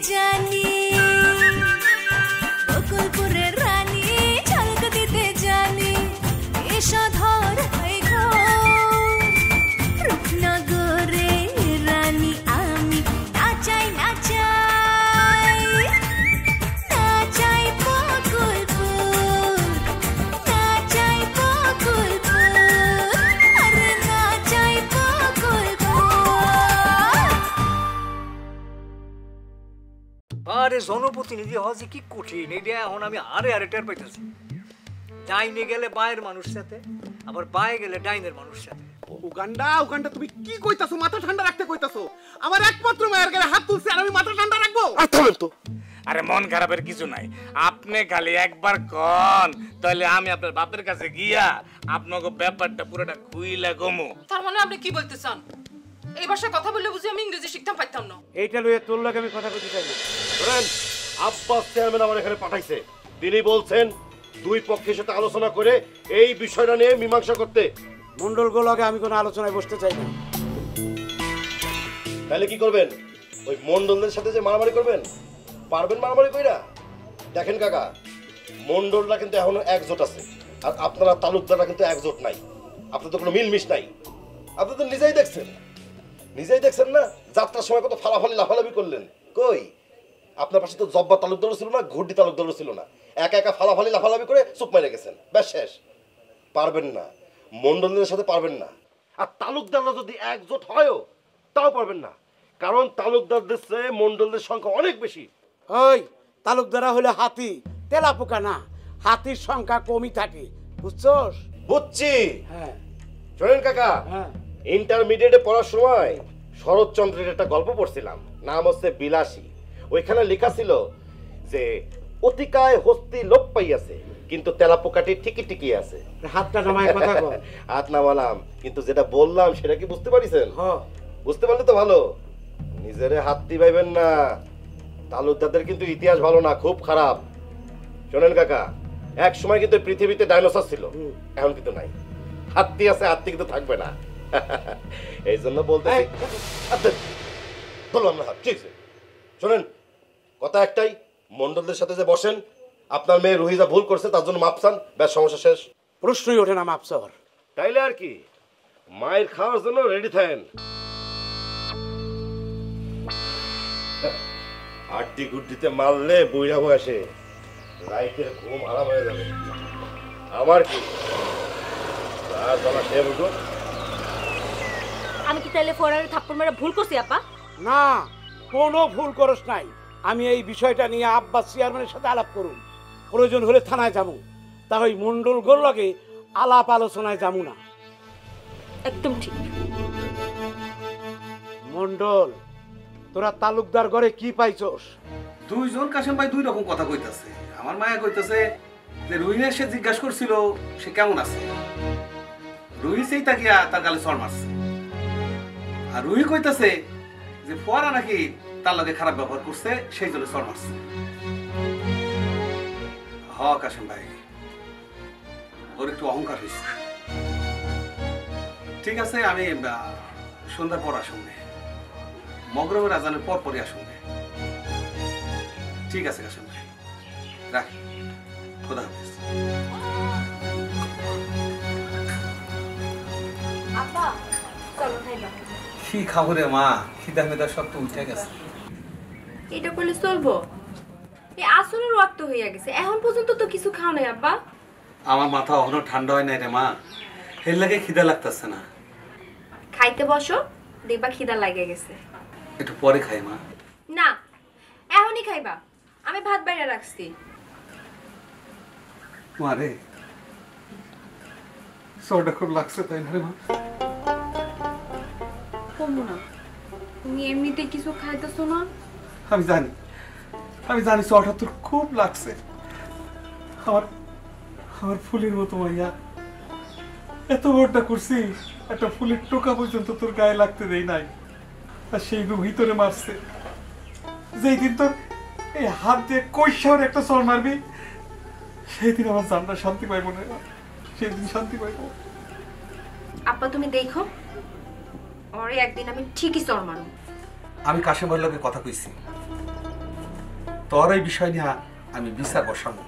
জানি বকুলপুরের রানী ঝলক দিতে জানি এসো ধর হয়ে রূপনগরে রানী আমি নাচাই নাচাই নাচাই বকুলপুর নাচাই বকুলপুর আরে নাচাই বকুলপুর। আরে জনপ্রতিনিধি হওয়া যে কি কঠিন এটা এখন আমি আরে টের পাইতেছি। ডাইনে গেলে বায়ের মানুষ সাথে, আবার বায়ে গেলে ডাইনের মানুষ সাথে। উগান্ডা তুমি কি কইতাছো? মাথা ঠান্ডা রাখতে কইতাছো? আমার একমাত্র মায়ের গায়ে হাত তুলছে আর আমি মাথা ঠান্ডা রাখবো? তো আরে মন খারাপের কিছু নাই, আপনি খালি একবার কন, তাহলে আমি আপনার বাপের কাছে গিয়া আপনাকে ব্যাপারটা পুরোটা খুইলা গমু। তার মানে আপনি কি বলতে চান? এই ভাষায় কথা বললে বুঝি আমি ইংরেজি শিখতাম পাইতাম না। এইটা লইয়া তোর লাগে আমি কথা কইতে চাই না। ধরেন আব্বাস চেয়ারম্যান আমার এখানে পাঠাইছে, তিনি বলছেন দুই পক্ষের সাথে আলোচনা করে এই বিষয়টা নিয়ে মীমাংসা করতে। মন্ডলগো লগে আমি কোনো আলোচনায় বসতে চাই না। তাহলে কি করবেন? ওই মন্ডলদের সাথে যে মারামারি করবেন? পারবেন মারামারি কইরা? দেখেন কাকা, মন্ডলরা কিন্তু এখনো একজোট আছে, আর আপনারা তালুকদাররা কিন্তু একজোট নাই। আপনাদের কোনো মিলমিশ নাই। আপনি তো নিজেই দেখছেন না যাত্রার সময় কত ফালাফালি লাফালাফি করলেন। কই আপনার পাশে তো জব্বা তালুকদারও ছিল না, ঘুরডি তালুকদারও ছিল না, একা একা ফালাফালি লাফালাফি করে চুপ মেরে গেছেন, ব্যাস শেষ। পারবেন না, মন্ডলদের সাথে পারবেন না। আর তালুকদাররা যদি একজোট হয়ও তাও পারবেন না, কারণ তালুকদারদের চেয়ে মন্ডলদের সংখ্যা অনেক বেশি। ওই তালুকদারা হলে হাতি, তেলাপোকা না, হাতির সংখ্যা কমই থাকে, বুঝছস? বুঝছি। হ্যাঁ শোনেন কাকা, হ্যাঁ, ইন্টারমিডিয়েটে পড়ার সময় শরৎচন্দ্রের একটা গল্প পড়ছিলাম, নাম হচ্ছে বিলাসী। ওইখানে লেখা ছিল যে অতিকায় হস্তি লোপ পাইয়াছে, কিন্তু তেলাপোকাটি ঠিকই ঠিকই আছে। হাতটা নামায় কথা কও। হাত নামালাম, কিন্তু যেটা বললাম সেটা কি বুঝতে পারিছেন? হ্যাঁ বুঝতে পারলে তো ভালো। নিজেরে হাত দিবাইবেন না, তালুকদারদের কিন্তু ইতিহাস ভালো না, খুব খারাপ। শোনেন কাকা, এক সময় কিন্তু পৃথিবীতে ডাইনোসর ছিল, এখন কিন্তু নাই। হাতি আছে, হাতি কিন্তু থাকবে না। এই জন্য বলতে বললাম না। ঠিক আছে, শোনেন কথা একটাই, মন্ডলদের সাথে যে বসেন, আপনার মেয়ে রুহিজা ভুল করছে তার জন্য মাপ চান, ব্যাস সমস্যা শেষ। প্রশ্নই ওঠে না মাপ চাওয়ার। তাইলে আর কি, মায়ের খাওয়ার জন্য রেডি থাকেন। আড্ডি গুড্ডিতে মারলে বইরা বয়সে রাইতের ঘুম আরাম হয়ে যাবে। আমার কি আমি কি তাইলে ফরারে থাপ্পড় মেরে ভুল করছি আপা? না, কোনো ভুল করস নাই। আমি এই বিষয়টা নিয়ে আব্বাস চেয়ারম্যানের সাথে আলাপ করুন, প্রয়োজন হলে থানায় যাবো, তা ওই মন্ডল গোর লগে আলাপ আলোচনায় যাবো না। একদম ঠিক। মন্ডল, তোরা তালুকদার ঘরে কি পাইছস? দুইজন কাশেম ভাই দুই রকম কথা কইতাছে। আমার মায়া কইতাছে যে রুহিনের সে জিজ্ঞাসা করছিল সে কেমন আছে, রুহি সেই তাকিয়া তার গালে চড় মারছে। আর রুহি কইতাছে যে ফোয়ারা নাকি তার লগে খারাপ ব্যবহার করছে, সেই জন্য চড় মারছে। হ কাশেম ভাই, ওর একটু অহংকার হয়েছে। ঠিক আছে, আমি সন্ধ্যার পর আসুন, মগরবের আজানের পর পরই আসুন। ঠিক আছে কাশেম ভাই, রাখ, খোদা হাফেজ। আপা চলো খাইবা। কি খাবো রে মা, খিদা মেদা সব তো উঠে গেছে। এটা করলে চলবো? এই আসলের রক্ত হইয়া গেছে, এখন পর্যন্ত তো কিছু খাও নাই আব্বা। আমার মাথা এখনো ঠান্ডা হয় নাই রে মা, এর লাগে খিদা লাগতেছে না। খাইতে বসো, দেখবা খিদা লাগে গেছে। একটু পরে খাই মা। না, এখনই খাইবা, আমি ভাত বাইরে রাখছি। মা রে, সরটা খুব লাগছে তাই না রে মা? কমু না, তুমি এমনিতে কিছু খাইতেছো না? আমি জানি সরটা তোর খুব লাগছে। আমার ফুলের মতো মাইয়া, এত বড়টা করছি, একটা ফুলের টোকা পর্যন্ত তোর গায়ে লাগতে দেই নাই, আর সেই ভিতরে মারছে। যেই দিন তোর এই হাত দিয়ে কৈশোর একটা চর মারবি, সেই দিন আমার জানটা শান্তি পাইব না, সেই দিন শান্তি পাইব। আপা তুমি দেখো, ওরে একদিন আমি ঠিকই চর মারব। আমি কাশেমের লগে কথা কইছি, তোর এই বিষয় নিয়ে আমি বিচার বসাবো।